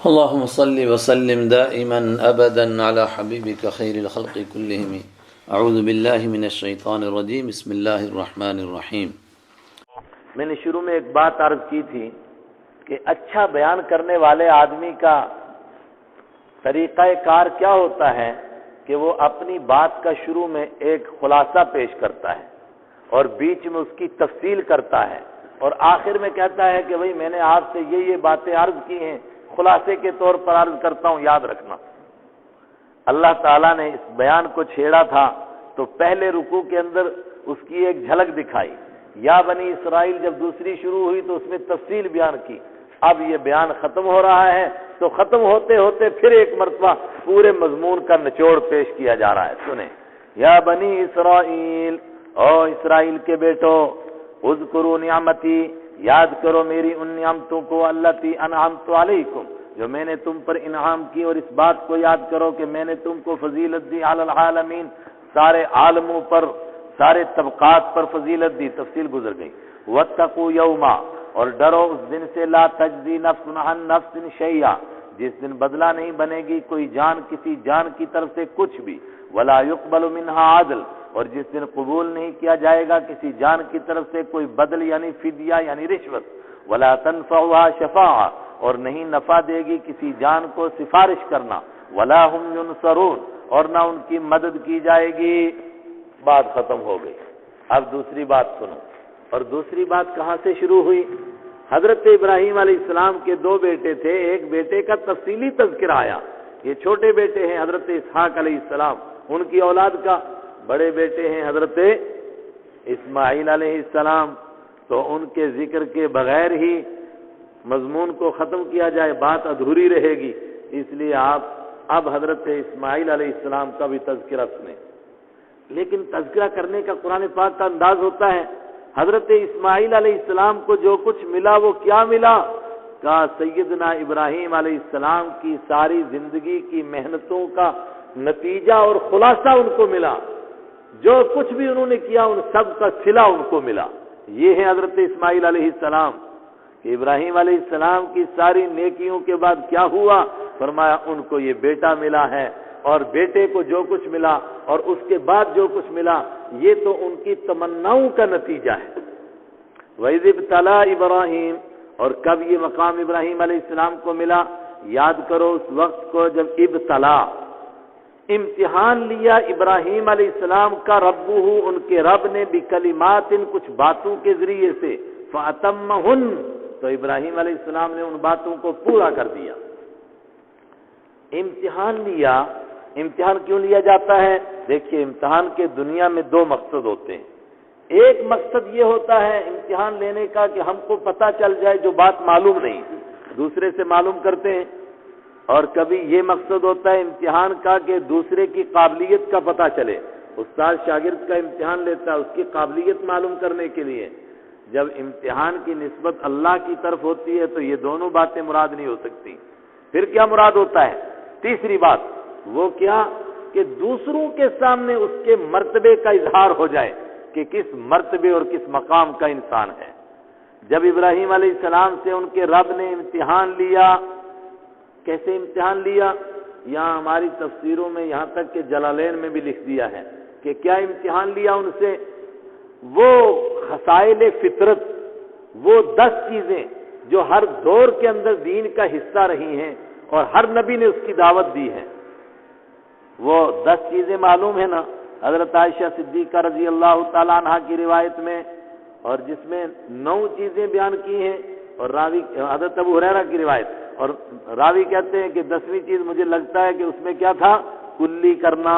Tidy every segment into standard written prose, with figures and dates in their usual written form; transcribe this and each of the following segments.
اللهم صل وسلم دائما ابدا على حبيبك خير الخلق كلهم اعوذ بالله من الشيطان الرجيم بسم الله الرحمن الرحيم۔ میں نے شروع میں ایک بات عرض کی تھی کہ اچھا بیان کرنے والے آدمی کا طریقہ کار کیا ہوتا ہے کہ وہ اپنی بات کا شروع میں ایک خلاصہ پیش کرتا ہے اور بیچ میں اس کی تفصیل کرتا ہے اور آخر میں کہتا ہے کہ بھئی میں نے آپ سے یہ باتیں عرض کی ہیں، خلاصے کے طور پر عرض کرتا ہوں، یاد رکھنا۔ اللہ تعالیٰ نے اس بیان کو چھیڑا تھا تو پہلے رکوع کے اندر اس کی ایک جھلک دکھائی، یا بنی اسرائیل، جب دوسری شروع ہوئی تو اس میں تفصیل بیان کی۔ اب یہ بیان ختم ہو رہا ہے تو ختم ہوتے ہوتے پھر ایک مرتبہ پورے مضمون کا نچوڑ پیش کیا جا رہا ہے۔ سنیں، یا بنی اسرائیل، او اسرائیل کے بیٹو، اذکروا نعمتی، یاد کرو میری ان نعمتوں کو، التی انعمت علیکم، جو میں نے تم پر انعام کی، اور اس بات کو یاد کرو کہ میں نے تم کو فضیلت دی علی العالمین، سارے عالموں پر، سارے طبقات پر فضیلت دی، تفصیل گزر گئی۔ واتقوا یوما، اور ڈرو اس دن سے، لا تجزی نفس عن نفس شیئا، جس دن بدلہ نہیں بنے گی کوئی جان کسی جان کی طرف سے کچھ بھی، ولا يقبل منها عدل، اور جس دن قبول نہیں کیا جائے گا کسی جان کی طرف سے کوئی بدل یعنی فدیہ یعنی رشوت، ولا تنفعها شفاعہ، اور نہیں نفع دے گی کسی جان کو سفارش کرنا، ولا هم ينصرون، اور نہ ان کی مدد کی جائے گی۔ بات ختم ہو گئی۔ اب دوسری بات سنو، اور دوسری بات کہاں سے شروع ہوئی؟ حضرت ابراہیم علیہ السلام کے دو بیٹے تھے، ایک بیٹے کا تفصیلی تذکرہ آیا، یہ چھوٹے بیٹے ہیں حضرت اسحاق علیہ السلام، ان کی اولاد کا، بڑے بیٹے ہیں حضرت اسماعیل علیہ السلام، تو ان کے ذکر کے بغیر ہی مضمون کو ختم کیا جائے بات ادھوری رہے گی، اس لیے آپ اب حضرت اسماعیل علیہ السلام کا بھی تذکرہ سنیں۔ لیکن تذکرہ کرنے کا قرآن پاک کا انداز ہوتا ہے، حضرت اسماعیل علیہ السلام کو جو کچھ ملا وہ کیا ملا؟ کہا سیدنا ابراہیم علیہ السلام کی ساری زندگی کی محنتوں کا نتیجہ اور خلاصہ ان کو ملا، جو کچھ بھی انہوں نے کیا ان سب کا صلہ ان کو ملا۔ یہ ہے حضرت اسماعیل علیہ السلام کہ ابراہیم علیہ السلام کی ساری نیکیوں کے بعد کیا ہوا؟ فرمایا ان کو یہ بیٹا ملا ہے، اور بیٹے کو جو کچھ ملا اور اس کے بعد جو کچھ ملا یہ تو ان کی تمناؤں کا نتیجہ ہے۔ وَإِذِ ابْتَلَىٰ إِبْرَاهِيمَ، اور کب یہ مقام ابراہیم علیہ السلام کو ملا؟ یاد کرو اس وقت کو جب ابتلا، امتحان لیا ابراہیم علیہ السلام کا، ربہ، ان کے رب نے، بکلمات، کچھ باتوں کے ذریعے سے، فَأَتَمَّهُنَّ، تو ابراہیم علیہ السلام نے ان باتوں کو پورا کر دیا۔ امتحان لیا، امتحان کیوں لیا جاتا ہے؟ دیکھیے امتحان کے دنیا میں دو مقصد ہوتے ہیں۔ ایک مقصد یہ ہوتا ہے امتحان لینے کا کہ ہم کو پتہ چل جائے جو بات معلوم نہیں، دوسرے سے معلوم کرتے ہیں، اور کبھی یہ مقصد ہوتا ہے امتحان کا کہ دوسرے کی قابلیت کا پتہ چلے، استاد شاگرد کا امتحان لیتا ہے اس کی قابلیت معلوم کرنے کے لیے۔ جب امتحان کی نسبت اللہ کی طرف ہوتی ہے تو یہ دونوں باتیں مراد نہیں ہو سکتی۔ پھر کیا مراد ہوتا ہے؟ تیسری بات وہ کیا کہ دوسروں کے سامنے اس کے مرتبے کا اظہار ہو جائے کہ کس مرتبے اور کس مقام کا انسان ہے۔ جب ابراہیم علیہ السلام سے ان کے رب نے امتحان لیا، کیسے امتحان لیا؟ یہاں ہماری تفسیروں میں یہاں تک کہ جلالین میں بھی لکھ دیا ہے کہ کیا امتحان لیا ان سے؟ وہ خصائل فطرت، وہ 10 چیزیں جو ہر دور کے اندر دین کا حصہ رہی ہیں اور ہر نبی نے اس کی دعوت دی ہے، وہ 10 چیزیں معلوم ہیں نا؟ حضرت عائشہ صدیقہ رضی اللہ تعالیٰ عنہ کی روایت میں، اور جس میں 9 چیزیں بیان کی ہیں، اور راوی حضرت ابو ہریرہ کی روایت، اور راوی کہتے ہیں کہ 10ویں چیز مجھے لگتا ہے کہ اس میں کیا تھا؟ کلی کرنا،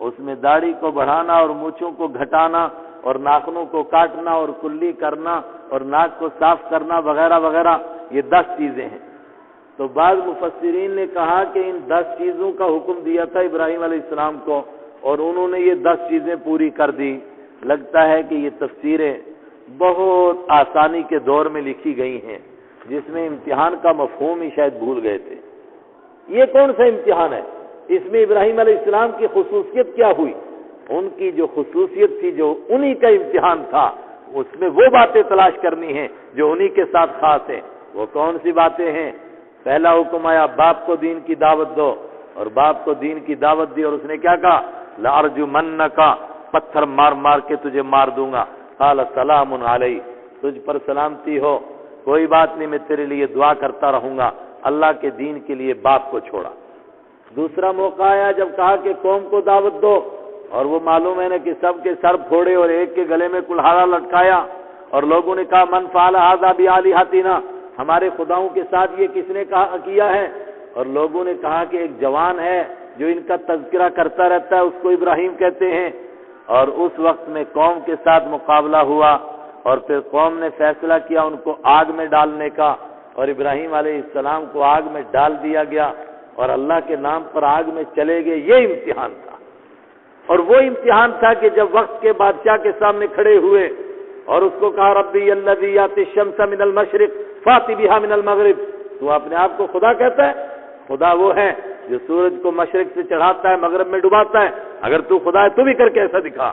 اس میں داڑھی کو بڑھانا اور مونچھوں کو گھٹانا اور ناخنوں کو کاٹنا اور کلی کرنا اور ناک کو صاف کرنا وغیرہ وغیرہ، یہ 10 چیزیں ہیں۔ تو بعض مفسرین نے کہا کہ ان 10 چیزوں کا حکم دیا تھا ابراہیم علیہ السلام کو اور انہوں نے یہ 10 چیزیں پوری کر دی۔ لگتا ہے کہ یہ تفسیریں بہت آسانی کے دور میں لکھی گئی ہیں، جس میں امتحان کا مفہوم ہی شاید بھول گئے تھے۔ یہ کون سا امتحان ہے؟ اس میں ابراہیم علیہ السلام کی خصوصیت کیا ہوئی؟ ان کی جو خصوصیت تھی، جو انہی کا امتحان تھا، اس میں وہ باتیں تلاش کرنی ہیں جو انہی کے ساتھ خاص ہیں۔ وہ کون سی باتیں ہیں؟ پہلا حکم آیا باپ کو دین کی دعوت دو، اور باپ کو دین کی دعوت دی اور اس نے کیا کہا؟ لَأَرْجُمَنَّكَ، پتھر مار مار کے تجھے مار دوں گا۔ قال سلام علیہ، تجھ پر سلامتی ہو، کوئی بات نہیں، میں تیرے لیے دعا کرتا رہوں گا۔ اللہ کے دین کے لیے باپ کو چھوڑا۔ دوسرا موقع آیا جب کہا کہ قوم کو دعوت دو، اور وہ معلوم ہے نا کہ سب کے سر پھوڑے اور ایک کے گلے میں کلہاڑا لٹکایا، اور لوگوں نے کہا من فعل ھذا بآلہتنا، ہمارے خداؤں کے ساتھ یہ کس نے کیا ہے؟ اور لوگوں نے کہا کہ ایک جوان ہے جو ان کا تذکرہ کرتا رہتا ہے، اس کو ابراہیم کہتے ہیں۔ اور اس وقت میں قوم کے ساتھ مقابلہ ہوا، اور پھر قوم نے فیصلہ کیا ان کو آگ میں ڈالنے کا، اور ابراہیم علیہ السلام کو آگ میں ڈال دیا گیا، اور اللہ کے نام پر آگ میں چلے گئے۔ یہ امتحان تھا، اور وہ امتحان تھا کہ جب وقت کے بادشاہ کے سامنے کھڑے ہوئے اور اس کو کہا ربی الذی یاتی الشمس من المشرق فاتی بہا من المغرب، تو اپنے آپ کو خدا کہتا ہے؟ خدا وہ ہے جو سورج کو مشرق سے چڑھاتا ہے مغرب میں ڈباتا ہے، اگر تو خدا ہے تو بھی کر کے ایسا دکھا۔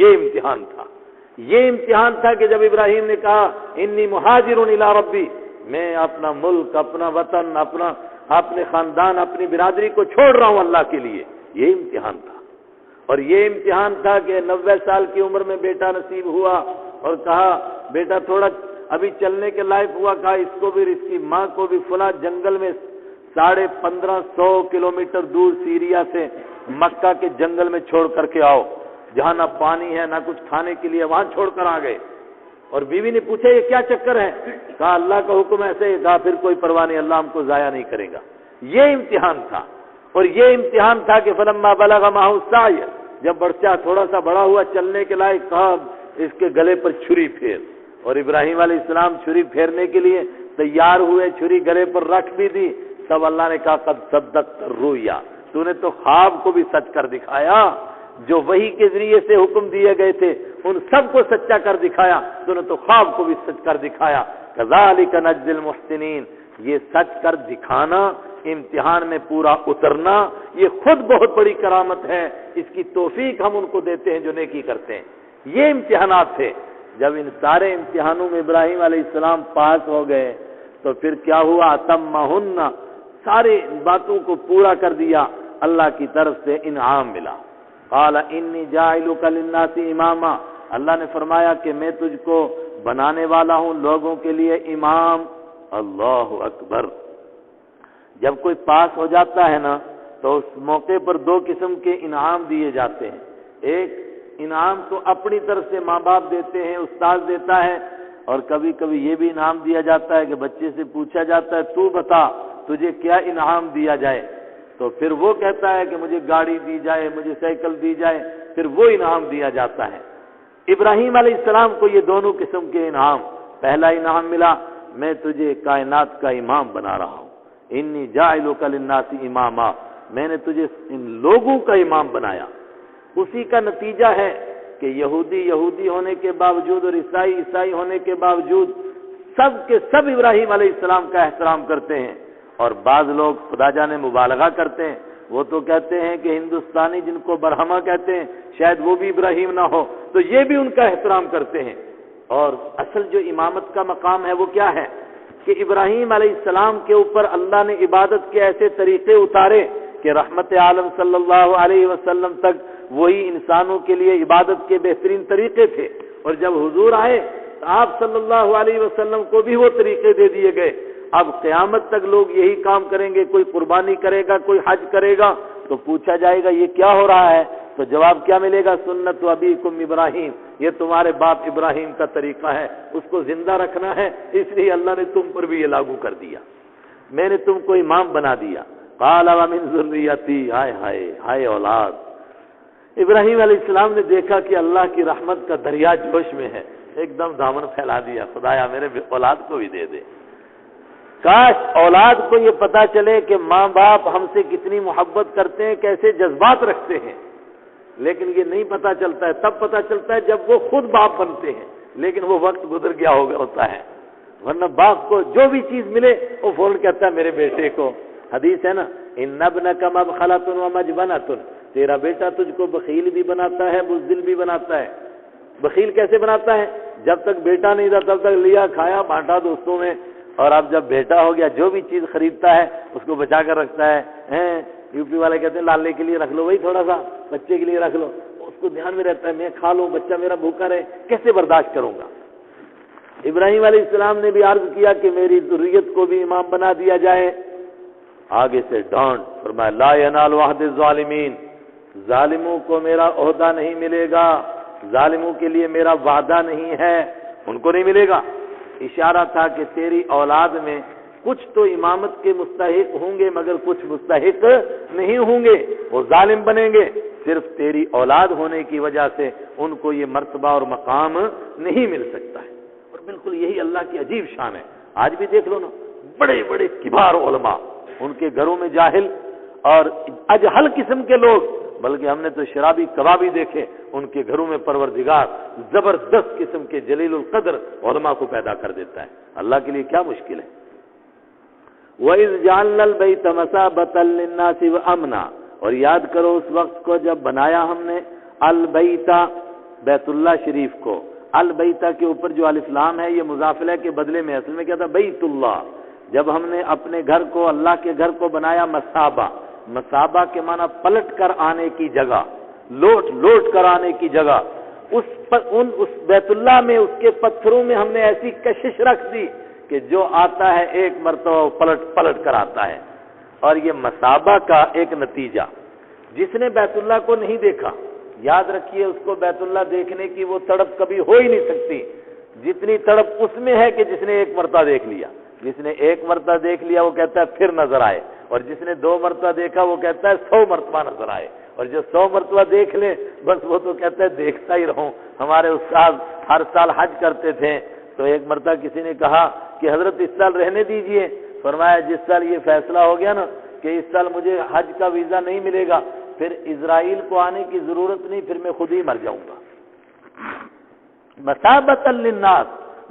یہ امتحان تھا، یہ امتحان تھا کہ جب ابراہیم نے کہا انی مہاجر الی ربی، میں اپنا ملک، اپنا وطن، اپنے خاندان، اپنی برادری کو چھوڑ رہا ہوں اللہ کے لیے، یہ امتحان تھا۔ اور یہ امتحان تھا کہ 90 سال کی عمر میں بیٹا نصیب ہوا، اور کہا بیٹا تھوڑا ابھی چلنے کے لائق ہوا، کہا اس کو بھی، اس کی ماں کو بھی فلاں جنگل میں 1550 کلومیٹر دور سیریا سے مکہ کے جنگل میں چھوڑ کر کے آؤ، جہاں نہ پانی ہے نہ کچھ کھانے کے لیے، وہاں چھوڑ کر آ گئے۔ اور بیوی نے پوچھا یہ کیا چکر ہے؟ کہا اللہ کا حکم ایسے ہی۔ کہا پھر کوئی پرواہ نہیں، اللہ ہم کو ضائع نہیں کرے گا۔ یہ امتحان تھا، اور یہ امتحان تھا کہ فلما بلغ معه السعی، جب بچہ تھوڑا سا بڑا ہوا چلنے کے لائق، کہا اس کے گلے پر چھری پھیر، اور ابراہیم علیہ السلام چھری پھیرنے کے لیے تیار ہوئے، چھری گلے پر رکھ بھی دی، تب اللہ نے کہا قد صدقت الرؤیا، تو نے تو خواب کو بھی سچ کر دکھایا، جو وحی کے ذریعے سے حکم دیے گئے تھے ان سب کو سچا کر دکھایا، تو نے تو خواب کو بھی سچ کر دکھایا۔ کذالک نجزی المحسنین، یہ سچ کر دکھانا، امتحان میں پورا اترنا، یہ خود بہت بڑی کرامت ہے، اس کی توفیق ہم ان کو دیتے ہیں جو نیکی کرتے ہیں۔ یہ امتحانات تھے۔ جب ان سارے امتحانوں میں ابراہیم علیہ السلام پاس ہو گئے تو پھر کیا ہوا؟ اتمہن، سارے باتوں کو پورا کر دیا، اللہ کی طرف سے انعام ملا۔ قال انی جاعلک للناس اماما، اللہ نے فرمایا کہ میں تجھ کو بنانے والا ہوں لوگوں کے لیے امام۔ اللہ اکبر۔ جب کوئی پاس ہو جاتا ہے نا تو اس موقع پر 2 قسم کے انعام دیے جاتے ہیں۔ ایک انعام تو اپنی طرف سے ماں باپ دیتے ہیں، استاد دیتا ہے، اور کبھی کبھی یہ بھی انعام دیا جاتا ہے کہ بچے سے پوچھا جاتا ہے تو بتا تجھے کیا انعام دیا جائے، تو پھر وہ کہتا ہے کہ مجھے گاڑی دی جائے، مجھے سائیکل دی جائے، پھر وہ انعام دیا جاتا ہے۔ ابراہیم علیہ السلام کو یہ دونوں قسم کے انعام، پہلا انعام ملا میں تجھے کائنات کا امام بنا رہا ہوں، انی جاعلک للناس اماما، میں نے تجھے ان لوگوں کا امام بنایا۔ اسی کا نتیجہ ہے کہ یہودی ہونے کے باوجود اور عیسائی ہونے کے باوجود سب کے سب ابراہیم علیہ السلام کا احترام کرتے ہیں، اور بعض لوگ خدا جانے مبالغہ کرتے ہیں، وہ تو کہتے ہیں کہ ہندوستانی جن کو برہما کہتے ہیں شاید وہ بھی ابراہیم نہ ہو، تو یہ بھی ان کا احترام کرتے ہیں۔ اور اصل جو امامت کا مقام ہے وہ کیا ہے کہ ابراہیم علیہ السلام کے اوپر اللہ نے عبادت کے ایسے طریقے اتارے کہ رحمت عالم صلی اللہ علیہ وسلم تک وہی انسانوں کے لیے عبادت کے بہترین طریقے تھے، اور جب حضور آئے تو آپ صلی اللہ علیہ وسلم کو بھی وہ طریقے دے دیے گئے۔ اب قیامت تک لوگ یہی کام کریں گے، کوئی قربانی کرے گا، کوئی حج کرے گا، تو پوچھا جائے گا یہ کیا ہو رہا ہے، تو جواب کیا ملے گا؟ سنت ابیکم ابراہیم، یہ تمہارے باپ ابراہیم کا طریقہ ہے، اس کو زندہ رکھنا ہے، اس لیے اللہ نے تم پر بھی یہ لاگو کر دیا، میں نے تم کو امام بنا دیا۔ قال ومن ذریتی، ہائے ہائے ہائے اولاد۔ ابراہیم علیہ السلام نے دیکھا کہ اللہ کی رحمت کا دریا جوش میں ہے، ایک دم دامن پھیلا دیا، خدایا میرے اولاد کو بھی دے دے۔ کاش اولاد کو یہ پتا چلے کہ ماں باپ ہم سے کتنی محبت کرتے ہیں، کیسے جذبات رکھتے ہیں، لیکن یہ نہیں پتا چلتا ہے، تب پتا چلتا ہے جب وہ خود باپ بنتے ہیں، لیکن وہ وقت گزر گیا ہوتا ہے، ورنہ باپ کو جو بھی چیز ملے وہ فوراً کہتا ہے میرے بیٹے کو۔ حدیث ہے نا، ان ابنک مبخلۃ ومجبنۃ، تیرا بیٹا تجھ کو بخیل بھی بناتا ہے، بزدل بھی بناتا ہے۔ بخیل کیسے بناتا ہے؟ جب تک بیٹا نہیں تھا تب تک لیا، کھایا، بانٹا دوستوں میں، اور اب جب بیٹا ہو گیا جو بھی چیز خریدتا ہے اس کو بچا کر رکھتا ہے. یو پی والے کہتے ہیں لالے کے لیے رکھ لو بھائی، تھوڑا سا بچے کے لیے رکھ لو. اس کو دھیان میں رہتا ہے میں کھا لوں، بچہ میرا بھوکا رہے، کیسے برداشت کروں گا. ابراہیم علیہ السلام نے بھی عرض کیا کہ میری ذریت کو بھی امام بنا دیا جائے. آگے سے ڈانٹ، فرمایا لا ینال عہد الظالمین، ظالموں کو میرا عہدہ نہیں ملے گا، ظالموں کے لیے میرا وعدہ نہیں ہے، ان کو نہیں ملے گا. اشارہ تھا کہ تیری اولاد میں کچھ تو امامت کے مستحق ہوں گے مگر کچھ مستحق نہیں ہوں گے، وہ ظالم بنیں گے. صرف تیری اولاد ہونے کی وجہ سے ان کو یہ مرتبہ اور مقام نہیں مل سکتا ہے. اور بالکل یہی اللہ کی عجیب شان ہے. آج بھی دیکھ لو نا، بڑے بڑے کبار علماء، ان کے گھروں میں جاہل اور اجہل قسم کے لوگ، بلکہ ہم نے تو شرابی کبابی دیکھے، ان کے گھروں میں پروردگار زبردست قسم کے جلیل القدر علماء کو پیدا کر دیتا ہے. اللہ کے لیے کیا مشکل ہے. وَإِذْ جَعَلْنَا الْبَيْتَ مَثَابَةً لِلنَّاسِ وَأَمْنًا، اور یاد کرو اس وقت کو جب بنایا ہم نے البیت، بیت اللہ شریف کو. البیت کے اوپر جو الف لام ہے یہ مضافلہ کے بدلے میں اصل میں کیا تھا، بیت اللہ. جب ہم نے اپنے گھر کو، اللہ کے گھر کو بنایا مثابہ، مثابہ کے معنی پلٹ کر آنے کی جگہ، لوٹ کر آنے کی جگہ. اس بیت اللہ میں، اس کے پتھروں میں ہم نے ایسی کشش رکھ دی کہ جو آتا ہے ایک مرتبہ پلٹ کر آتا ہے. اور یہ مثابہ کا ایک نتیجہ، جس نے بیت اللہ کو نہیں دیکھا، یاد رکھیے اس کو بیت اللہ دیکھنے کی وہ تڑپ کبھی ہو ہی نہیں سکتی جتنی تڑپ اس میں ہے کہ جس نے ایک مرتبہ دیکھ لیا. جس نے ایک مرتبہ دیکھ لیا وہ کہتا ہے پھر نظر آئے، اور جس نے 2 مرتبہ دیکھا وہ کہتا ہے 100 مرتبہ نظر آئے، اور جو 100 مرتبہ دیکھ لے بس وہ تو کہتا ہے دیکھتا ہی رہوں. ہمارے استاد ہر سال حج کرتے تھے تو ایک مرتبہ کسی نے کہا کہ حضرت اس سال رہنے دیجئے. فرمایا جس سال یہ فیصلہ ہو گیا نا کہ اس سال مجھے حج کا ویزا نہیں ملے گا، پھر اسرائیل کو آنے کی ضرورت نہیں، پھر میں خود ہی مر جاؤں گا. مثابۃ للناس،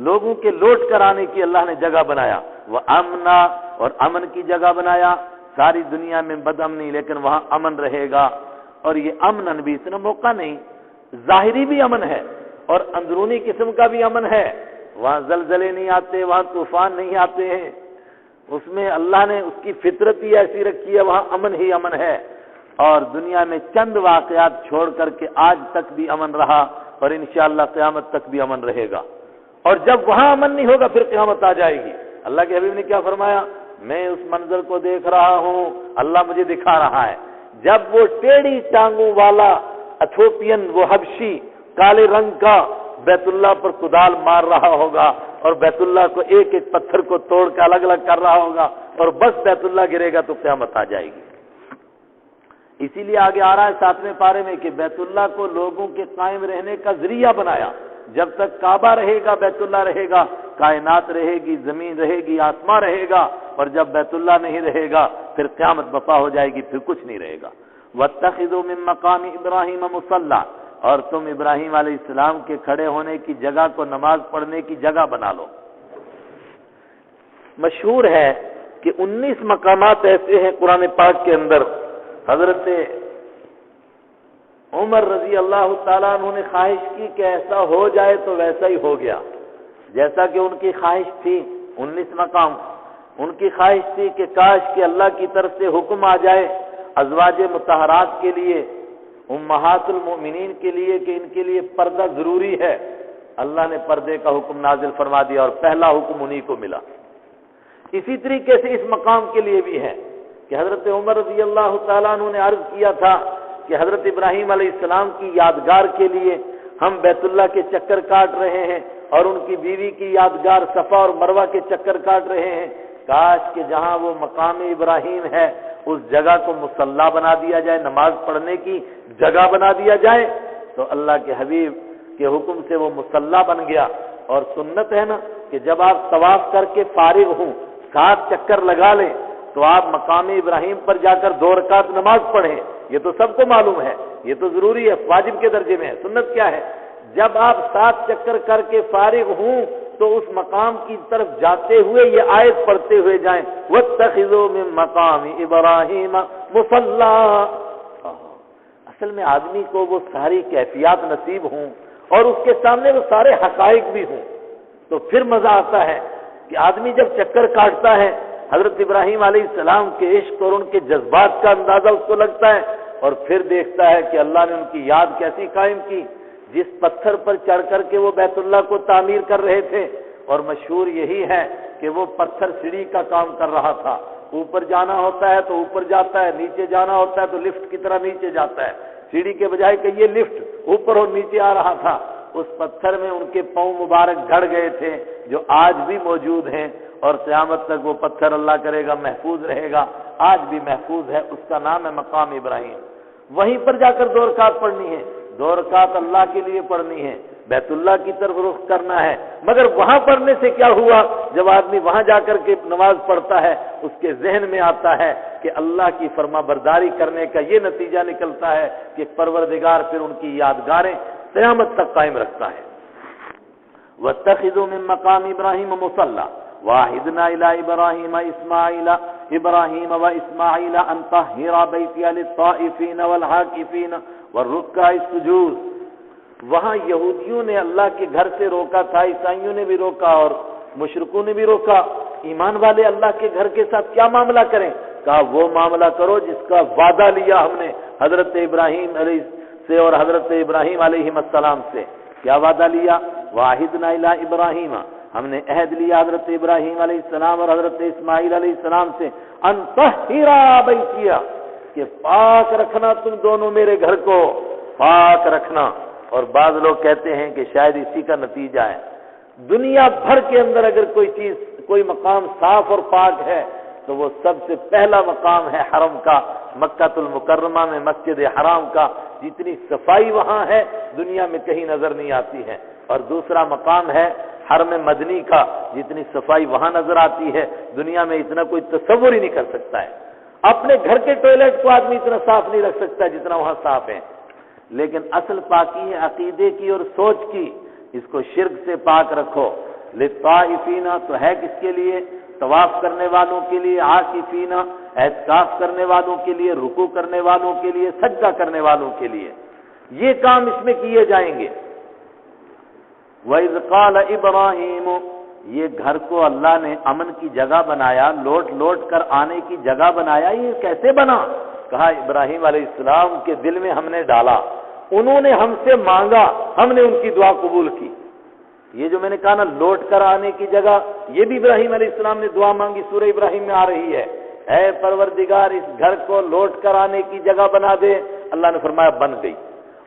لوگوں کے لوٹ کر آنے کی اللہ نے جگہ بنایا. وہ امنا، اور امن کی جگہ بنایا. ساری دنیا میں بد امنی، لیکن وہاں امن رہے گا. اور یہ امن بھی اتنا موقع نہیں، ظاہری بھی امن ہے اور اندرونی قسم کا بھی امن ہے. وہاں زلزلے نہیں آتے، وہاں طوفان نہیں آتے ہیں. اس میں اللہ نے اس کی فطرت ہی ایسی رکھی ہے، وہاں امن ہی امن ہے. اور دنیا میں چند واقعات چھوڑ کر کے آج تک بھی امن رہا، اور انشاءاللہ قیامت تک بھی امن رہے گا. اور جب وہاں امن نہیں ہوگا پھر قیامت آ جائے گی. اللہ کے حبیب نے کیا فرمایا، میں اس منظر کو دیکھ رہا ہوں، اللہ مجھے دکھا رہا ہے. جب وہ ٹیڑھی ٹانگوں والا ایتھوپین، وہ حبشی کالے رنگ کا بیت اللہ پر کدال مار رہا ہوگا اور بیت اللہ کو ایک ایک پتھر کو توڑ کے الگ الگ کر رہا ہوگا، اور بس بیت اللہ گرے گا تو قیامت آ جائے گی. اسی لیے آگے آ رہا ہے 7ویں پارے میں کہ بیت اللہ کو لوگوں کے قائم رہنے کا ذریعہ بنایا. جب تک کعبہ رہے گا، بیت اللہ رہے گا، کائنات رہے گی، زمین رہے گی، آسمان رہے گا. اور جب بیت اللہ نہیں رہے گا پھر قیامت برپا ہو جائے گی، پھر کچھ نہیں رہے گا. وَاتَّخِذُوا مِن مَّقَامِ إِبْرَاهِيمَ مُصَلًّى، اور تم ابراہیم علیہ السلام کے کھڑے ہونے کی جگہ کو نماز پڑھنے کی جگہ بنا لو. مشہور ہے کہ 19 مقامات ایسے ہیں قرآن پاک کے اندر. حضرت عمر رضی اللہ تعالیٰ عنہ نے خواہش کی کہ ایسا ہو جائے تو ویسا ہی ہو گیا جیسا کہ ان کی خواہش تھی. 19 مقام ان کی خواہش تھی کہ کاش کہ اللہ کی طرف سے حکم آ جائے ازواج مطہرات کے لیے، امہات المؤمنین کے لیے، کہ ان کے لیے پردہ ضروری ہے. اللہ نے پردے کا حکم نازل فرما دیا اور پہلا حکم انہی کو ملا. اسی طریقے سے اس مقام کے لیے بھی ہے کہ حضرت عمر رضی اللہ تعالیٰ عنہ نے عرض کیا تھا کہ حضرت ابراہیم علیہ السلام کی یادگار کے لیے ہم بیت اللہ کے چکر کاٹ رہے ہیں اور ان کی بیوی کی یادگار صفا اور مروہ کے چکر کاٹ رہے ہیں. کاش کہ جہاں وہ مقام ابراہیم ہے اس جگہ کو مصلی بنا دیا جائے، نماز پڑھنے کی جگہ بنا دیا جائے. تو اللہ کے حبیب کے حکم سے وہ مصلی بن گیا. اور سنت ہے نا کہ جب آپ طواف کر کے فارغ ہوں، 7 چکر لگا لیں تو آپ مقام ابراہیم پر جا کر 2 رکعت نماز پڑھیں. یہ تو سب کو معلوم ہے، یہ تو ضروری ہے، واجب کے درجے میں ہے. سنت کیا ہے؟ جب آپ 7 چکر کر کے فارغ ہوں تو اس مقام کی طرف جاتے ہوئے یہ آیت پڑھتے ہوئے جائیں، وَاتَّخِذُوا مِن مَّقَامِ إِبْرَاهِيمَ مُصَلًّى. اصل میں آدمی کو وہ ساری کیفیات نصیب ہوں اور اس کے سامنے وہ سارے حقائق بھی ہوں تو پھر مزہ آتا ہے. کہ آدمی جب چکر کاٹتا ہے حضرت ابراہیم علیہ السلام کے عشق اور ان کے جذبات کا اندازہ اس کو لگتا ہے، اور پھر دیکھتا ہے کہ اللہ نے ان کی یاد کیسی قائم کی، جس پتھر پر چڑھ کر کے وہ بیت اللہ کو تعمیر کر رہے تھے، اور مشہور یہی ہے کہ وہ پتھر سیڑھی کا کام کر رہا تھا، اوپر جانا ہوتا ہے تو اوپر جاتا ہے، نیچے جانا ہوتا ہے تو لفٹ کی طرح نیچے جاتا ہے، سیڑھی کے بجائے کہ یہ لفٹ اوپر اور نیچے آ رہا تھا، اس پتھر میں ان کے پاؤں مبارک گڑ گئے تھے جو آج بھی موجود ہیں، اور قیامت تک وہ پتھر اللہ کرے گا محفوظ رہے گا، آج بھی محفوظ ہے، اس کا نام ہے مقام ابراہیم۔ وہیں پر جا کر 2 رکعت پڑھنی ہے، 2 رکعت اللہ کے لیے پڑھنی ہے، بیت اللہ کی طرف رخ کرنا ہے، مگر وہاں پڑھنے سے کیا ہوا؟ جب آدمی وہاں جا کر کے نماز پڑھتا ہے اس کے ذہن میں آتا ہے کہ اللہ کی فرما برداری کرنے کا یہ نتیجہ نکلتا ہے کہ پروردگار پھر ان کی یادگاریں قیامت تک قائم رکھتا ہے۔ وَاتَّخِذُوا مِن مَّقَامِ إِبْرَاهِيمَ مُصَلًّى وَعَهِدْنَا إِلَىٰ إِبْرَاهِيمَ وَإِسْمَاعِيلَ أَن طَهِّرَ بَيْتِيَ لِلطَّائِفِينَ وَالْعَاكِفِينَ وَالرُّكَّعِ السُّجُودِ۔ وہاں یہودیوں نے اللہ کے گھر سے روکا تھا، عیسائیوں نے بھی روکا اور مشرکوں نے بھی روکا۔ ایمان والے اللہ کے گھر کے ساتھ کیا معاملہ کریں؟ کہا وہ معاملہ کرو جس کا وعدہ لیا ہم نے حضرت ابراہیم علیہ سے اور حضرت ابراہیم علیہ السلام سے۔ کیا وعدہ لیا؟ وَعَهِدْنَا إِلَىٰ إِبْرَاهِيمَ، ہم نے عہد لیا حضرت ابراہیم علیہ السلام اور حضرت اسماعیل علیہ السلام سے، أَن طَهِّرَ بَيْتِيَ، کہ پاک رکھنا تم دونوں میرے گھر کو، پاک رکھنا۔ اور بعض لوگ کہتے ہیں کہ شاید اسی کا نتیجہ ہے، دنیا بھر کے اندر اگر کوئی چیز، کوئی مقام صاف اور پاک ہے تو وہ سب سے پہلا مقام ہے حرم کا، مکہ المکرمہ میں مسجد حرام کا، جتنی صفائی وہاں ہے دنیا میں کہیں نظر نہیں آتی ہے، اور دوسرا مقام ہے حرم مدنی کا، جتنی صفائی وہاں نظر آتی ہے دنیا میں اتنا کوئی تصور ہی نہیں کر سکتا ہے۔ اپنے گھر کے ٹوائلٹ کو آدمی اتنا صاف نہیں رکھ سکتا جتنا وہاں صاف ہے، لیکن اصل پاکی ہے عقیدے کی اور سوچ کی، اس کو شرک سے پاک رکھو۔ للطائفین تو ہے کس کے لیے؟ طواف کرنے والوں کے لیے، عاکفین اعتکاف کرنے والوں کے لیے، رکوع کرنے والوں کے لیے، سجدہ کرنے والوں کے لیے، یہ کام اس میں کیے جائیں گے۔ وَإِذْ قَالَ إِبْرَاهِيمُ، یہ گھر کو اللہ نے امن کی جگہ بنایا، لوٹ لوٹ کر آنے کی جگہ بنایا، یہ کیسے بنا؟ کہا ابراہیم علیہ السلام کے دل میں ہم نے ڈالا، انہوں نے ہم سے مانگا، ہم نے ان کی دعا قبول کی۔ یہ جو میں نے کہا نا لوٹ کر آنے کی جگہ، یہ بھی ابراہیم علیہ السلام نے دعا مانگی، سورہ ابراہیم میں آ رہی ہے، اے پروردگار اس گھر کو لوٹ کر آنے کی جگہ بنا دے، اللہ نے فرمایا بن گئی۔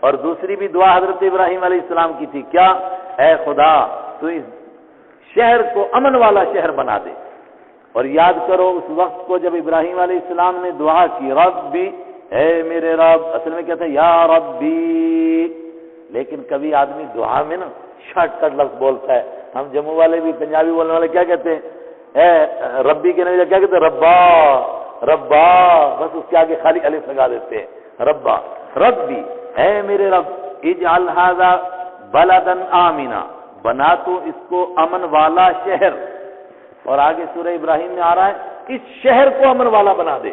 اور دوسری بھی دعا حضرت ابراہیم علیہ السلام کی تھی، کیا؟ اے خدا تو اس شہر کو امن والا شہر بنا دے۔ اور یاد کرو اس وقت کو جب ابراہیم علیہ السلام نے دعا کی، ربی، اے میرے رب، اصل میں کیا تھا؟ یا ربی، لیکن کبھی آدمی دعا میں نا شارٹ کٹ لفظ بولتا ہے، ہم جموں والے بھی، پنجابی بولنے والے کیا کہتے ہیں؟ اے ربی کے نتیجہ کیا کہتے ہیں؟ ربا، ربا، بس اس کے آگے خالی الف لگا دیتے ہیں، ربا، ربی، اے میرے رب، اجعل ھذا بلدا آمنا، بنا تو اس کو امن والا شہر۔ اور آگے سورہ ابراہیم میں آ رہا ہے اس شہر کو امن والا بنا دے۔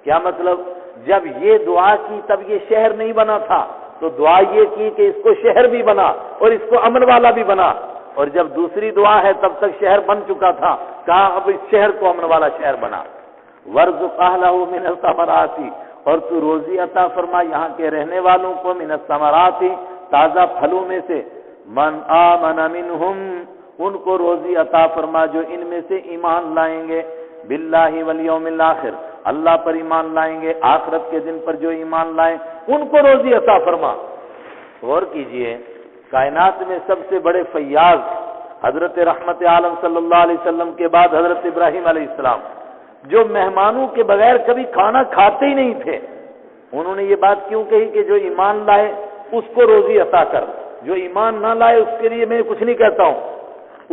کیا مطلب؟ جب یہ دعا کی تب یہ شہر نہیں بنا تھا، تو دعا یہ کی کہ اس کو شہر بھی بنا اور اس کو امن والا بھی بنا، اور جب دوسری دعا ہے تب تک شہر بن چکا تھا، کہا اب اس شہر کو امن والا شہر بنا۔ وَارْزُقْ أَهْلَهُ مِنَ الثَّمَرَاتِ، اور تو روزی عطا فرما یہاں کے رہنے والوں کو، من الثمرات، تازہ پھلوں میں سے، من آمن منہم، ان کو روزی عطا فرما جو ان میں سے ایمان لائیں گے، باللہ والیوم الآخر، اللہ پر ایمان لائیں گے، آخرت کے دن پر جو ایمان لائیں ان کو روزی عطا فرما۔ غور کیجئے، کائنات میں سب سے بڑے فیاض حضرت رحمت عالم صلی اللہ علیہ وسلم کے بعد حضرت ابراہیم علیہ السلام، جو مہمانوں کے بغیر کبھی کھانا کھاتے ہی نہیں تھے، انہوں نے یہ بات کیوں کہی کہ جو ایمان لائے اس کو روزی عطا کر، جو ایمان نہ لائے اس کے لیے میں کچھ نہیں کہتا ہوں۔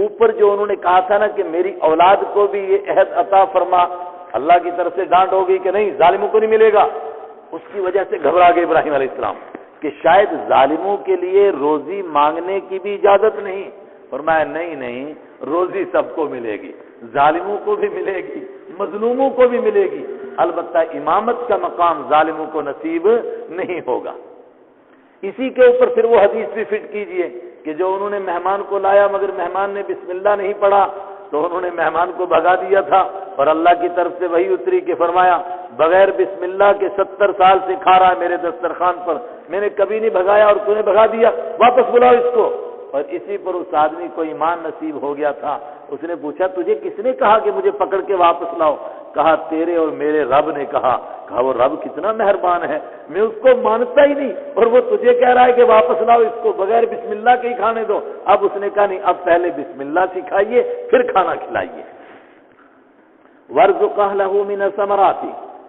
اوپر جو انہوں نے کہا تھا نا کہ میری اولاد کو بھی یہ عہد عطا فرما، اللہ کی طرف سے ڈانٹ ہوگی کہ نہیں ظالموں کو نہیں ملے گا، اس کی وجہ سے گھبرا گئے ابراہیم علیہ السلام کہ شاید ظالموں کے لیے روزی مانگنے کی بھی اجازت نہیں۔ فرمایا نہیں نہیں، روزی سب کو ملے گی، ظالموں کو بھی ملے گی، مظلوموں کو بھی ملے گی، البتہ امامت کا مقام ظالموں کو نصیب نہیں ہوگا۔ اسی کے اوپر پھر وہ حدیث بھی فٹ کیجئے کہ جو انہوں نے مہمان کو لایا مگر مہمان نے بسم اللہ نہیں پڑھا، تو تو انہوں نے مہمان کو بھگا دیا تھا اور اللہ کی طرف سے وحی اتری کہ فرمایا بغیر بسم اللہ کے 70 سال سے کھا رہا ہے میرے دسترخوان پر، میں نے کبھی نہیں بھگایا اور تو نے بھگا دیا، واپس بلاؤ اس کو۔ اور اسی پر اس آدمی کو ایمان نصیب ہو گیا تھا۔ اس نے پوچھا تجھے کس نے کہا کہ مجھے پکڑ کے واپس لاؤ؟ کہا تیرے اور میرے رب نے کہا۔ کہا وہ رب کتنا مہربان ہے، میں اس کو مانتا ہی نہیں اور وہ تجھے کہہ رہا ہے کہ واپس لاؤ اس کو، بغیر بسم اللہ کے ہی کھانے دو۔ اب اس نے کہا نہیں، اب پہلے بسم اللہ سکھائیے پھر کھانا کھلائیے۔ وَارْزُقْ أَهْلَهُ مِنَ الثَّمَرَاتِ،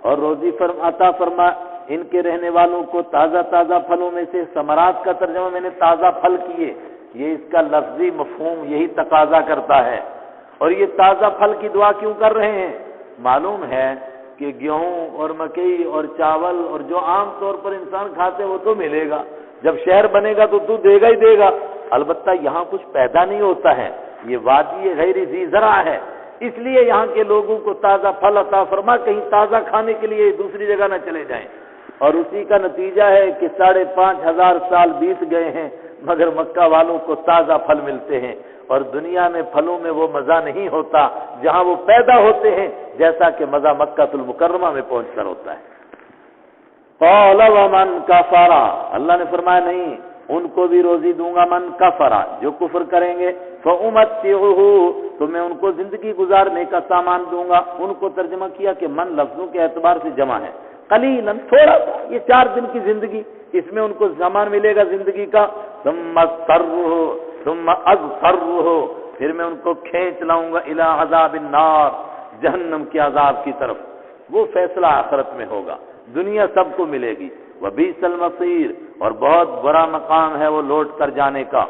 اور روزی عطا فرما ان کے رہنے والوں کو تازہ تازہ پھلوں میں سے۔ ثمرات کا ترجمہ میں نے تازہ پھل کیے، یہ اس کا لفظی مفہوم یہی تقاضا کرتا ہے۔ اور یہ تازہ پھل کی دعا کیوں کر رہے ہیں؟ معلوم ہے کہ گیہوں اور مکئی اور چاول اور جو عام طور پر انسان کھاتے ہیں وہ تو ملے گا، جب شہر بنے گا تو دے گا ہی دے گا، البتہ یہاں کچھ پیدا نہیں ہوتا ہے، یہ وادی غیر ذی زرع ہے، اس لیے یہاں کے لوگوں کو تازہ پھل عطا فرما، کہیں تازہ کھانے کے لیے دوسری جگہ نہ چلے جائیں۔ اور اسی کا نتیجہ ہے کہ 5,500 سال بیت گئے ہیں مگر مکہ والوں کو تازہ پھل ملتے ہیں، اور دنیا میں پھلوں میں وہ مزہ نہیں ہوتا جہاں وہ پیدا ہوتے ہیں جیسا کہ مزہ مکہ المکرمہ میں پہنچ کر ہوتا ہے۔ قال ومن کفر، اللہ نے فرمایا نہیں، ان کو بھی روزی دوں گا، من کفر، جو کفر کریں گے، فامتعه، تو میں ان کو زندگی گزارنے کا سامان دوں گا۔ ان کو ترجمہ کیا کہ من لفظوں کے اعتبار سے جمع ہے، قلیلا، تھوڑا سا، یہ 4 دن کی زندگی، اس میں ان کو سامان ملے گا زندگی کا۔ ثم اضطره، پھر میں ان کو کھینچ لاؤں گا الی عذاب النار، جہنم کے عذاب کی طرف۔ وہ فیصلہ آخرت میں ہوگا، دنیا سب کو ملے گی۔ وبئس المصیر، اور بہت برا مقام ہے وہ لوٹ کر جانے کا۔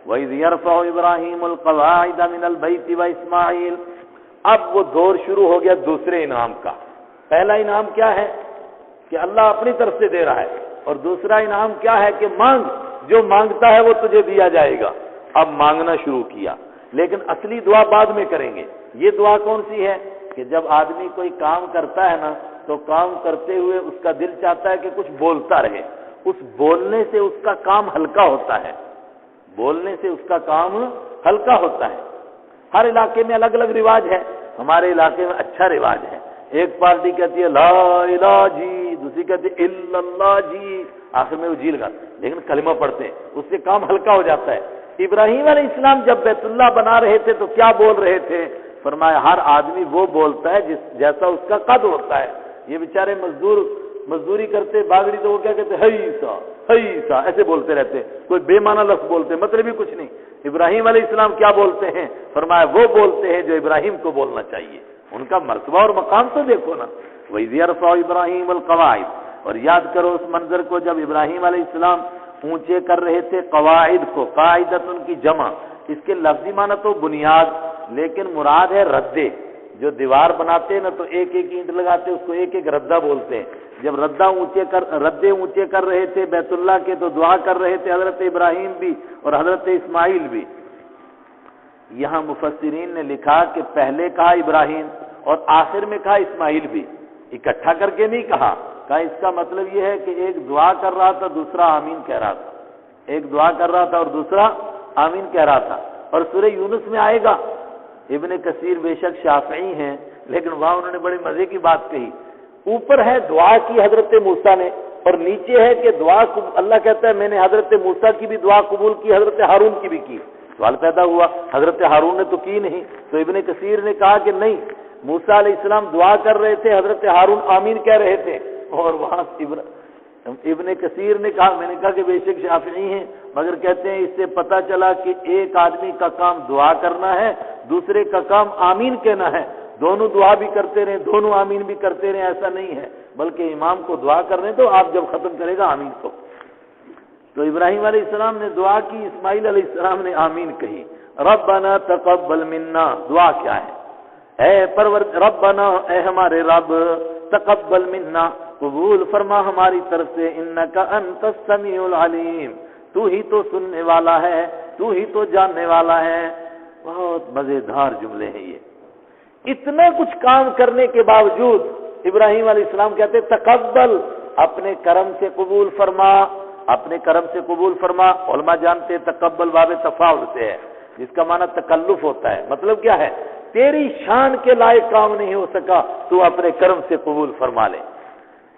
وَإِذْ يَرْفَعُ إِبْرَاهِيمُ الْقَوَاعِدَ مِنَ الْبَيْتِ وَإِسْمَاعِيلُ، اب وہ دور شروع ہو گیا دوسرے انعام کا۔ پہلا انعام کیا ہے کہ اللہ اپنی طرف سے دے رہا ہے، اور دوسرا انعام کیا ہے کہ مانگ، جو مانگتا ہے وہ تجھے دیا جائے گا۔ اب مانگنا شروع کیا، لیکن اصلی دعا بعد میں کریں گے۔ یہ دعا کون سی ہے کہ جب آدمی کوئی کام کرتا ہے نا تو کام کرتے ہوئے اس کا دل چاہتا ہے کہ کچھ بولتا رہے، اس بولنے سے اس کا کام ہلکا ہوتا ہے، بولنے سے اس کا کام ہلکا ہوتا ہے۔ ہر علاقے میں الگ الگ رواج ہے، ہمارے علاقے میں اچھا رواج ہے، ایک پارٹی کہتی ہے لا الہ جی، دوسری کہتی ہے الا اللہ جی، آخر میں وہ جی لگا، لیکن کلمہ پڑھتے ہیں، اس سے کام ہلکا ہو جاتا ہے۔ ابراہیم علیہ السلام جب بیت اللہ بنا رہے تھے تو کیا بول رہے تھے؟ فرمایا ہر آدمی وہ بولتا ہے جیسا اس کا قد ہوتا ہے۔ یہ بیچارے مزدوری کرتے باغڑی تو وہ کیا کہتے ہیسا ایسے بولتے رہتے، کوئی بے معنی لفظ بولتے، مطلب بھی کچھ نہیں۔ ابراہیم علیہ السلام کیا بولتے ہیں؟ فرمایا وہ بولتے ہیں جو ابراہیم کو بولنا چاہیے، ان کا مرتبہ اور مقام تو دیکھو نا۔ وَإِذْ يَرْفَعُ إِبْرَاهِيمُ الْقَوَاعِدَ، اور یاد کرو اس منظر کو جب ابراہیم علیہ السلام اونچے کر رہے تھے قواعد کو، قاعدت ان کی جمع، اس کے لفظی معنی تو بنیاد، لیکن مراد ہے ردے، جو دیوار بناتے ہیں نا تو ایک ایک اینٹ لگاتے اس کو ایک ایک ردہ بولتے ہیں۔ جب ردے اونچے کر رہے تھے بیت اللہ کے تو دعا کر رہے تھے حضرت ابراہیم بھی اور حضرت اسماعیل بھی۔ یہاں مفسرین نے لکھا کہ پہلے کہا ابراہیم اور آخر میں کہا اسماعیل بھی، اکٹھا کر کے نہیں کہا اس کا مطلب یہ ہے کہ ایک دعا کر رہا تھا دوسرا آمین کہہ رہا تھا، ایک دعا کر رہا تھا اور دوسرا آمین کہہ رہا تھا۔ اور سورہ یونس میں آئے گا، ابن کثیر بے شک شافعی ہیں لیکن وہاں انہوں نے بڑی مزے کی بات کہی، اوپر ہے دعا کی حضرت موسیٰ نے اور نیچے ہے کہ دعا اللہ کہتا ہے میں نے حضرت موسیٰ کی بھی دعا قبول کی، حضرت ہارون کی بھی کی۔ سوال پیدا ہوا حضرت ہارون نے تو کی نہیں، تو ابن کثیر نے کہا کہ نہیں، موسیٰ علیہ السلام دعا کر رہے تھے، حضرت ہارون آمین کہہ رہے تھے۔ اور وہاں ابن کثیر نے کہا، میں نے کہا کہ بے شک شافعی ہیں مگر کہتے ہیں اس سے پتہ چلا کہ ایک آدمی کا کام دعا کرنا ہے، دوسرے کا کام آمین کہنا ہے، دونوں دعا بھی کرتے رہیں دونوں آمین بھی کرتے رہیں، ایسا نہیں ہے، بلکہ امام کو دعا کرنے تو آپ جب ختم کرے گا آمین کو۔ تو ابراہیم علیہ السلام نے دعا کی، اسماعیل علیہ السلام نے آمین کہی۔ ربنا تقبل منا، دعا کیا ہے؟ ربنا، اے ہمارے رب، تقبل منا، قبول فرما ہماری طرف سے، انک انت السمیع العلیم، تو ہی تو سننے والا ہے، تو ہی تو جاننے والا ہے۔ بہت مزیدار جملے ہیں یہ۔ اتنا کچھ کام کرنے کے باوجود ابراہیم علیہ السلام کہتے تقبل، اپنے کرم سے قبول فرما، اپنے کرم سے قبول فرما۔ علماء جانتے تقبل باب تفاعل سے ہے، جس کا معنی تکلف ہوتا ہے۔ مطلب کیا ہے تیری شان کے لائق کام نہیں ہو سکا، تو اپنے کرم سے قبول فرما لے۔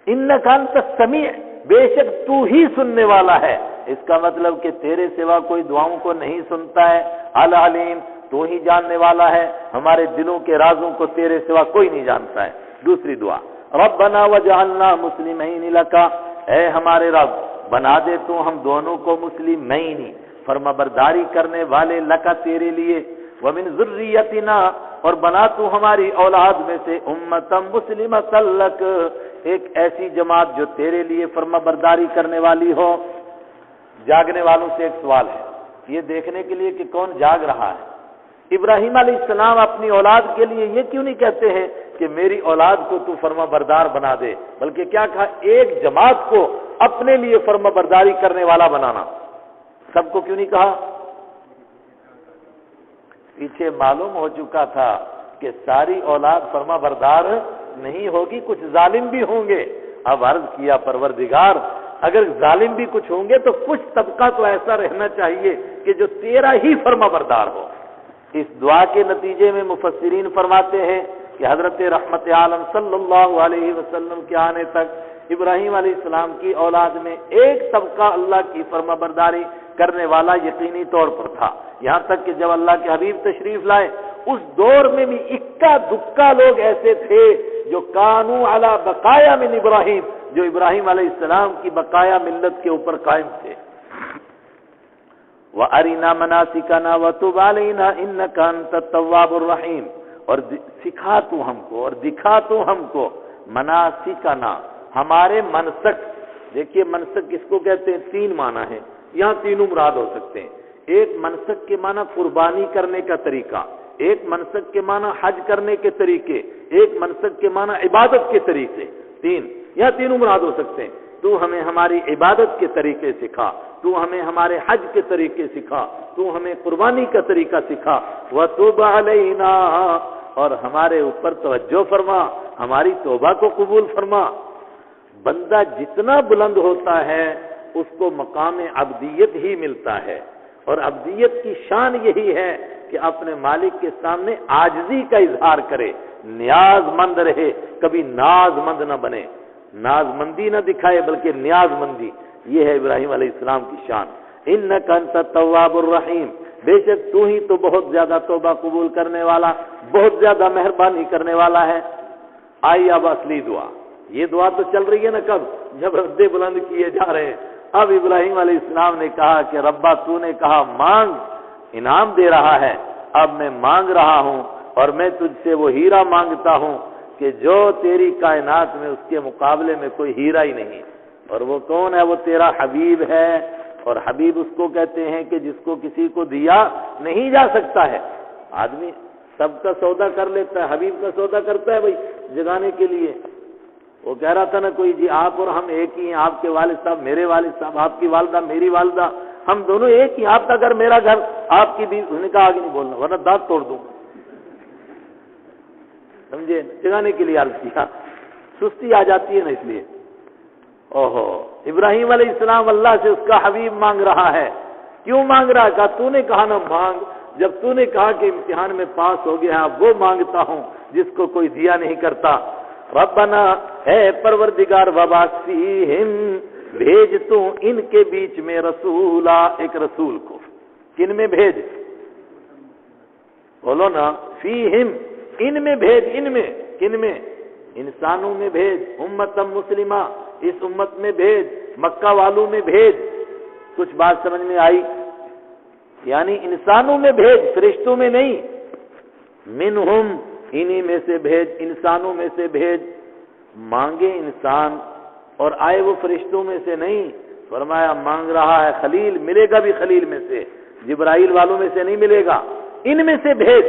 انک انت السمیع، بے شک تو ہی سننے والا ہے، اس کا مطلب کہ تیرے سوا کوئی دعاؤں کو نہیں سنتا ہے۔ العلیم، تو ہی جاننے والا ہے، ہمارے دلوں کے رازوں کو تیرے سوا کوئی نہیں جانتا ہے۔ دوسری دعا، ربنا وجعلنا مسلمین لک، اے ہمارے رب بنا دے تو ہم دونوں کو مسلمین، فرما برداری کرنے والے لکا تیرے لیے، ومن ذریتنا، اور بنا تو ہماری اولاد میں سے امتا مسلمتا لک، ایک ایسی جماعت جو تیرے لیے فرما برداری کرنے والی ہو۔ جاگنے والوں سے ایک سوال ہے، یہ دیکھنے کے لیے کہ کون جاگ رہا ہے۔ ابراہیم علیہ السلام اپنی اولاد کے لیے یہ کیوں نہیں کہتے ہیں کہ میری اولاد کو تو فرما بردار بنا دے، بلکہ کیا کہا، ایک جماعت کو اپنے لیے فرما برداری کرنے والا بنانا۔ سب کو کیوں نہیں کہا؟ پیچھے معلوم ہو چکا تھا کہ ساری اولاد فرما بردار نہیں ہوگی، کچھ ظالم بھی ہوں گے۔ اب عرض کیا پروردگار اگر ظالم بھی کچھ ہوں گے تو کچھ طبقہ تو ایسا رہنا چاہیے کہ جو تیرا ہی فرما بردار ہو۔ اس دعا کے نتیجے میں مفسرین فرماتے ہیں کہ حضرت رحمت عالم صلی اللہ علیہ وسلم کے آنے تک ابراہیم علیہ السلام کی اولاد میں ایک طبقہ اللہ کی فرما برداری کرنے والا یقینی طور پر تھا، یہاں تک کہ جب اللہ کے حبیب تشریف لائے اس دور میں بھی اکا دکا لوگ ایسے تھے جو کانو علی بقایا من ابراہیم، جو ابراہیم علیہ السلام کی بقایا ملت کے اوپر قائم تھے۔ وَأَرِنَا مَنَاسِكَنَا وَتُبْ عَلَيْنَا إِنَّكَ أَنْتَ التَّوَّابُ الرَّحِيمُ، اور سکھا تو ہم کو اور دکھا تو ہم کو مناسکنا، ہمارے منسک۔ دیکھیے منسک کس کو کہتے ہیں؟ تین معنی ہے، یہاں تینوں مراد ہو سکتے ہیں۔ ایک منسک کے معنی قربانی کرنے کا طریقہ، ایک منسک کے معنی حج کرنے کے طریقے، ایک منسک کے معنی عبادت کے طریقے، تین، یہاں تینوں مراد ہو سکتے ہیں۔ تو ہمیں ہماری عبادت کے طریقے سکھا، تو ہمیں ہمارے حج کے طریقے سکھا، تو ہمیں قربانی کا طریقہ سکھا، وَتُبْ عَلَيْنَا، اور ہمارے اوپر توجہ فرما، ہماری توبہ کو قبول فرما۔ بندہ جتنا بلند ہوتا ہے اس کو مقام عبدیت ہی ملتا ہے، اور عبدیت کی شان یہی ہے کہ اپنے مالک کے سامنے عاجزی کا اظہار کرے، نیاز مند رہے، کبھی ناز مند نہ بنے، ناز مندی نہ دکھائے بلکہ نیاز مندی، یہ ہے ابراہیم علیہ السلام کی شان۔ انک انت التواب الرحیم، بے شک تو ہی تو بہت زیادہ توبہ قبول کرنے والا، بہت زیادہ مہربانی کرنے والا ہے۔ آئی اب اصلی دعا، یہ دعا تو چل رہی ہے نا، کب جب ردے بلند کیے جا رہے ہیں۔ اب ابراہیم علیہ السلام نے کہا کہ ربا تو نے کہا مانگ، انعام دے رہا ہے، اب میں مانگ رہا ہوں، اور میں تجھ سے وہ ہیرا مانگتا ہوں کہ جو تیری کائنات میں اس کے مقابلے میں کوئی ہیرا ہی نہیں، اور وہ کون ہے؟ وہ تیرا حبیب ہے، اور حبیب اس کو کہتے ہیں کہ جس کو کسی کو دیا نہیں جا سکتا ہے۔ آدمی سب کا سودا کر لیتا ہے، حبیب کا سودا کرتا ہے بھائی جگانے کے لیے۔ وہ کہہ رہا تھا نا کوئی، جی آپ اور ہم ایک ہی ہیں، آپ کے والد صاحب میرے والد صاحب، آپ کی والدہ میری والدہ، ہم دونوں ایک ہی، آپ کا گھر میرا گھر، آپ کی بھی، اس نے کہا آگے نہیں بولنا ورنہ دانت توڑ دوں، سمجھے؟ جگانے کے لیے عرض کیا، سستی آ جاتی ہے نا اس لیے۔ اوہو، ابراہیم علیہ السلام اللہ سے اس کا حبیب مانگ رہا ہے۔ کیوں مانگ رہا ہے؟ کہا تو نے کہا نا مانگ، جب تو نے کہا کہ امتحان میں پاس ہو گیا اب وہ مانگتا ہوں جس کو کوئی دیا نہیں کرتا۔ ربنا، اے پروردگار، وبعث فیہم، بھیج تو ان کے بیچ میں رسولا، ایک رسول کو۔ کن میں بھیج؟ بولو نا، فیہم، ان میں بھیج، ان میں، کن میں؟ انسانوں میں بھیج، امتا مسلمہ، اس امت میں بھیج، مکہ والوں میں بھیج۔ کچھ بات سمجھ میں آئی؟ یعنی انسانوں میں بھیج، فرشتوں میں نہیں، منہم، انہی میں سے بھیج، انسانوں میں سے بھیج۔ مانگے انسان اور آئے وہ فرشتوں میں سے نہیں، فرمایا مانگ رہا ہے خلیل، ملے گا بھی خلیل میں سے، جبرائیل والوں میں سے نہیں ملے گا، ان میں سے بھیج،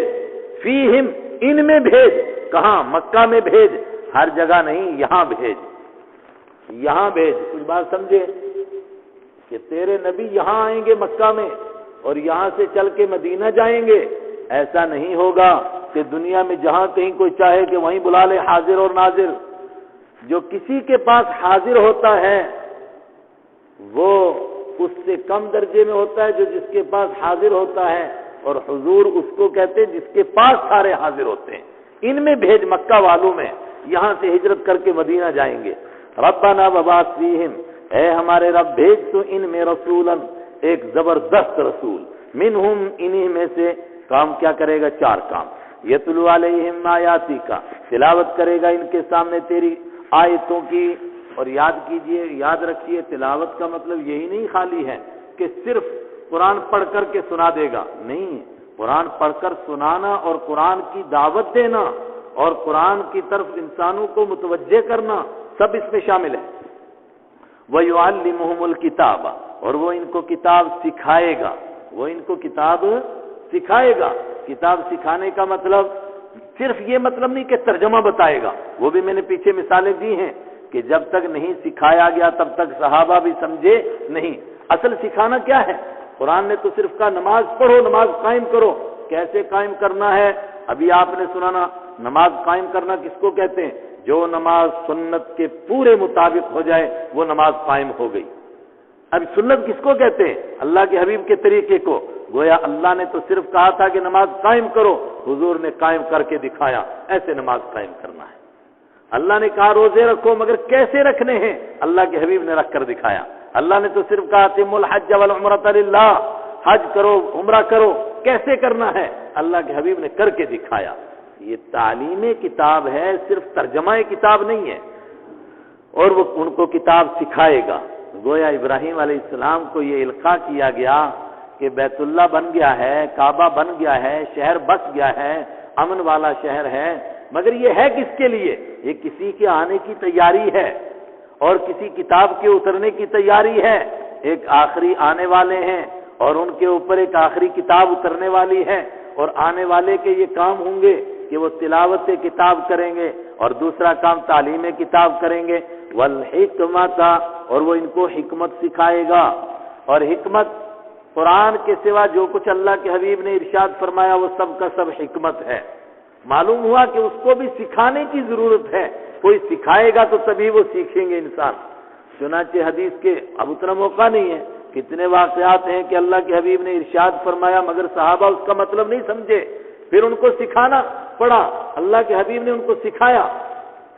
فیہم، ان میں بھیج۔ کہاں؟ مکہ میں بھیج، ہر جگہ نہیں، یہاں بھیج، یہاں بھیج۔ کچھ بات سمجھے کہ تیرے نبی یہاں آئیں گے مکہ میں اور یہاں سے چل کے مدینہ جائیں گے؟ ایسا نہیں ہوگا کہ دنیا میں جہاں کہیں کوئی چاہے کہ وہیں بلا لے حاضر اور ناظر۔ جو کسی کے پاس حاضر ہوتا ہے وہ اس سے کم درجے میں ہوتا ہے جو جس کے پاس حاضر ہوتا ہے، اور حضور اس کو کہتے ہیں جس کے پاس سارے حاضر ہوتے ہیں. ان میں بھیج مکہ والوں میں، یہاں سے ہجرت کر کے مدینہ جائیں گے. ربنا وبعث فیہم، اے ہمارے رب بھیج تو ان میں رسولا، ایک زبردست رسول، منہم انہی میں سے. کام کیا کرے گا؟ 4 کام. یتلو علیہم آیاتی کا، تلاوت کرے گا ان کے سامنے تیری آیتوں کی. اور یاد کیجئے، یاد رکھیے، تلاوت کا مطلب یہی نہیں خالی ہے کہ صرف قرآن پڑھ کر کے سنا دے گا، نہیں. قرآن پڑھ کر سنانا اور قرآن کی دعوت دینا اور قرآن کی طرف انسانوں کو متوجہ کرنا سب اس میں شامل ہے. وَيُعَلِّمُهُمُ الْكِتَابَ، اور وہ ان کو کتاب سکھائے گا. وہ ان کو کتاب سکھائے گا. کتاب سکھانے کا مطلب صرف یہ مطلب نہیں کہ ترجمہ بتائے گا. وہ بھی میں نے پیچھے مثالیں دی ہیں کہ جب تک نہیں سکھایا گیا تب تک صحابہ بھی سمجھے نہیں. اصل سکھانا کیا ہے؟ قرآن نے تو صرف کہا نماز پڑھو، نماز قائم کرو. کیسے قائم کرنا ہے؟ ابھی آپ نے سنا نا. نماز قائم کرنا کس کو کہتے ہیں؟ جو نماز سنت کے پورے مطابق ہو جائے وہ نماز قائم ہو گئی. اب سنت کس کو کہتے ہیں؟ اللہ کے حبیب کے طریقے کو. گویا اللہ نے تو صرف کہا تھا کہ نماز قائم کرو، حضور نے قائم کر کے دکھایا ایسے نماز قائم کرنا ہے. اللہ نے کہا روزے رکھو، مگر کیسے رکھنے ہیں؟ اللہ کے حبیب نے رکھ کر دکھایا. اللہ نے تو صرف کہا تم الحج والعمرۃ للہ، حج کرو، عمرہ کرو. کیسے کرنا ہے؟ اللہ کے حبیب نے کر کے دکھایا. یہ تعلیم کتاب ہے، صرف ترجمہ کتاب نہیں ہے. اور وہ ان کو کتاب سکھائے گا. گویا ابراہیم علیہ السلام کو یہ القاء کیا گیا کہ بیت اللہ بن گیا ہے، کعبہ بن گیا ہے، شہر بس گیا ہے، امن والا شہر ہے. مگر یہ ہے کس کے لیے؟ یہ کسی کے آنے کی تیاری ہے اور کسی کتاب کے اترنے کی تیاری ہے. ایک آخری آنے والے ہیں اور ان کے اوپر ایک آخری کتاب اترنے والی ہے. اور آنے والے کے یہ کام ہوں گے کہ وہ تلاوت کتاب کریں گے اور دوسرا کام تعلیم کتاب کریں گے. والحکمت، اور وہ ان کو حکمت سکھائے گا. اور حکمت قرآن کے سوا جو کچھ اللہ کے حبیب نے ارشاد فرمایا وہ سب کا سب حکمت ہے. معلوم ہوا کہ اس کو بھی سکھانے کی ضرورت ہے. کوئی سکھائے گا تو تبھی وہ سیکھیں گے انسان. چنانچہ حدیث کے اب اتنا موقع نہیں ہے. کتنے واقعات ہیں کہ اللہ کے حبیب نے ارشاد فرمایا مگر صحابہ اس کا مطلب نہیں سمجھے، پھر ان کو سکھانا پڑا. اللہ کے حبیب نے ان کو سکھایا.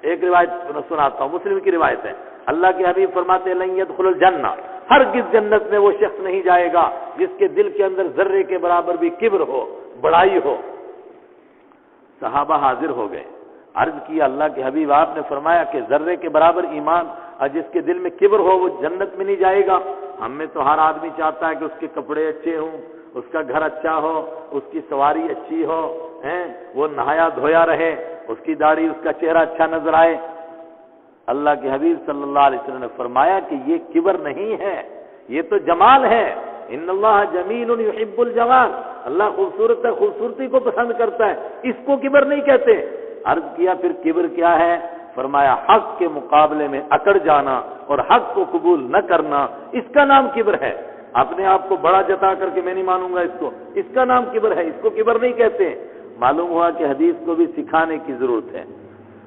ایک روایت سناتا ہوں، مسلم کی روایت ہے. اللہ کے حبیب فرماتے ہیں لن يدخل الجنہ، ہرگز جنت میں وہ شخص نہیں جائے گا جس کے دل کے اندر ذرے کے برابر بھی کبر ہو، بڑائی ہو. صحابہ حاضر ہو گئے. عرض کیا اللہ کے حبیب آپ نے فرمایا کہ ذرے کے برابر ایمان اور جس کے دل میں کبر ہو وہ جنت میں نہیں جائے گا. ہم میں تو ہر آدمی چاہتا ہے کہ اس کے کپڑے اچھے ہوں، اس کا گھر اچھا ہو، اس کی سواری اچھی ہو، وہ نہایا دھویا رہے، اس کی داڑھی، اس کا چہرہ اچھا نظر آئے. اللہ کے حبیب صلی اللہ علیہ وسلم نے فرمایا کہ یہ کبر نہیں ہے، یہ تو جمال ہے. ان اللہ جمیل یحب الجمال، اللہ خوبصورت ہے، خوبصورتی کو پسند کرتا ہے، اس کو کبر نہیں کہتے. عرض کیا پھر کبر کیا ہے؟ فرمایا حق کے مقابلے میں اکڑ جانا اور حق کو قبول نہ کرنا، اس کا نام کبر ہے. اپنے آپ کو بڑا جتا کر کے میں نہیں مانوں گا اس کو، اس کا نام کبر ہے، اس کو کبر نہیں کہتے. معلوم ہوا کہ حدیث کو بھی سکھانے کی ضرورت ہے.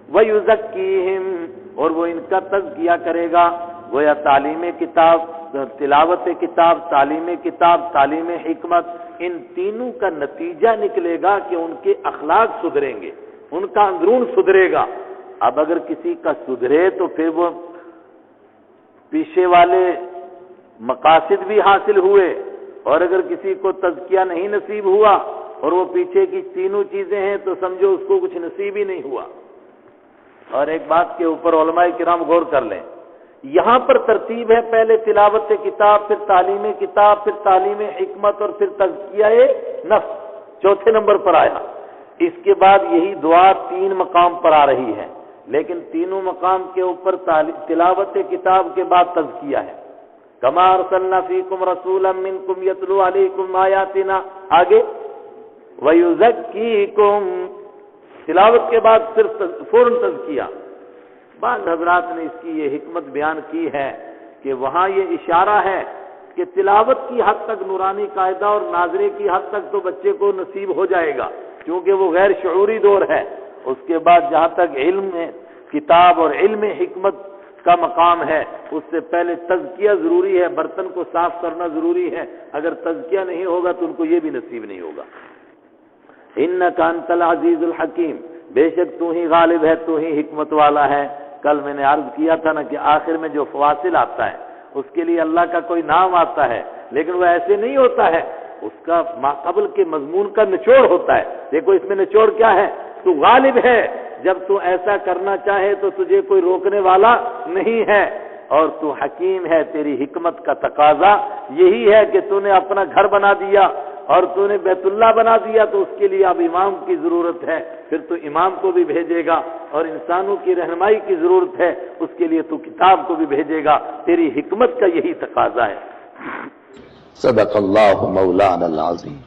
وَيُزَكِّيهِمْ، اور وہ ان کا تزکیہ کرے گا. گویا تعلیم کتاب، تلاوت کتاب، تعلیم کتاب، تعلیم حکمت، ان تینوں کا نتیجہ نکلے گا کہ ان کے اخلاق سدھریں گے، ان کا اندرون سدھرے گا. اب اگر کسی کا سدھرے تو پھر وہ پیچھے والے مقاصد بھی حاصل ہوئے، اور اگر کسی کو تزکیہ نہیں نصیب ہوا اور وہ پیچھے کی تینوں چیزیں ہیں تو سمجھو اس کو کچھ نصیب ہی نہیں ہوا. اور ایک بات کے اوپر علماء کرام غور کر لیں. یہاں پر ترتیب ہے، پہلے تلاوت کتاب، پھر تعلیم کتاب، پھر تعلیم حکمت اور پھر تزکیہ نفس چوتھے نمبر پر آیا. اس کے بعد یہی دعا 3 مقام پر آ رہی ہے، لیکن تینوں مقام کے اوپر تلاوت کتاب کے بعد تزکیہ ہے. کما ارسلنا فیکم رسولا منکم یتلو علیکم آیاتنا، آگے ویزکیکم، تلاوت کے بعد صرف فوراً تزکیہ. بعض حضرات نے اس کی یہ حکمت بیان کی ہے کہ وہاں یہ اشارہ ہے کہ تلاوت کی حد تک نورانی قاعدہ اور ناظرے کی حد تک تو بچے کو نصیب ہو جائے گا کیونکہ وہ غیر شعوری دور ہے. اس کے بعد جہاں تک علم کتاب اور علم حکمت کا مقام ہے، اس سے پہلے تزکیہ ضروری ہے، برتن کو صاف کرنا ضروری ہے، اگر تزکیہ نہیں ہوگا تو ان کو یہ بھی نصیب نہیں ہوگا۔ انک انت العزیز الحکیم، بے شک تو ہی غالب ہے، تو ہی حکمت والا ہے۔ کل میں نے عرض کیا تھا نا کہ آخر میں جو فواصل آتا ہے اس کے لیے اللہ کا کوئی نام آتا ہے، لیکن وہ ایسے نہیں ہوتا ہے، اس کا ما قبل کے مضمون کا نچوڑ ہوتا ہے۔ دیکھو اس میں نچوڑ کیا ہے، تو غالب ہے، جب تو ایسا کرنا چاہے تو تجھے کوئی روکنے والا نہیں ہے، اور تو حکیم ہے، تیری حکمت کا تقاضا یہی ہے کہ تو نے اپنا گھر بنا دیا اور تو نے بیت اللہ بنا دیا، تو اس کے لیے اب امام کی ضرورت ہے، پھر تو امام کو بھی بھیجے گا، اور انسانوں کی رہنمائی کی ضرورت ہے، اس کے لیے تو کتاب کو بھی بھیجے گا، تیری حکمت کا یہی تقاضا ہے۔ صدق اللہ مولانا العظیم۔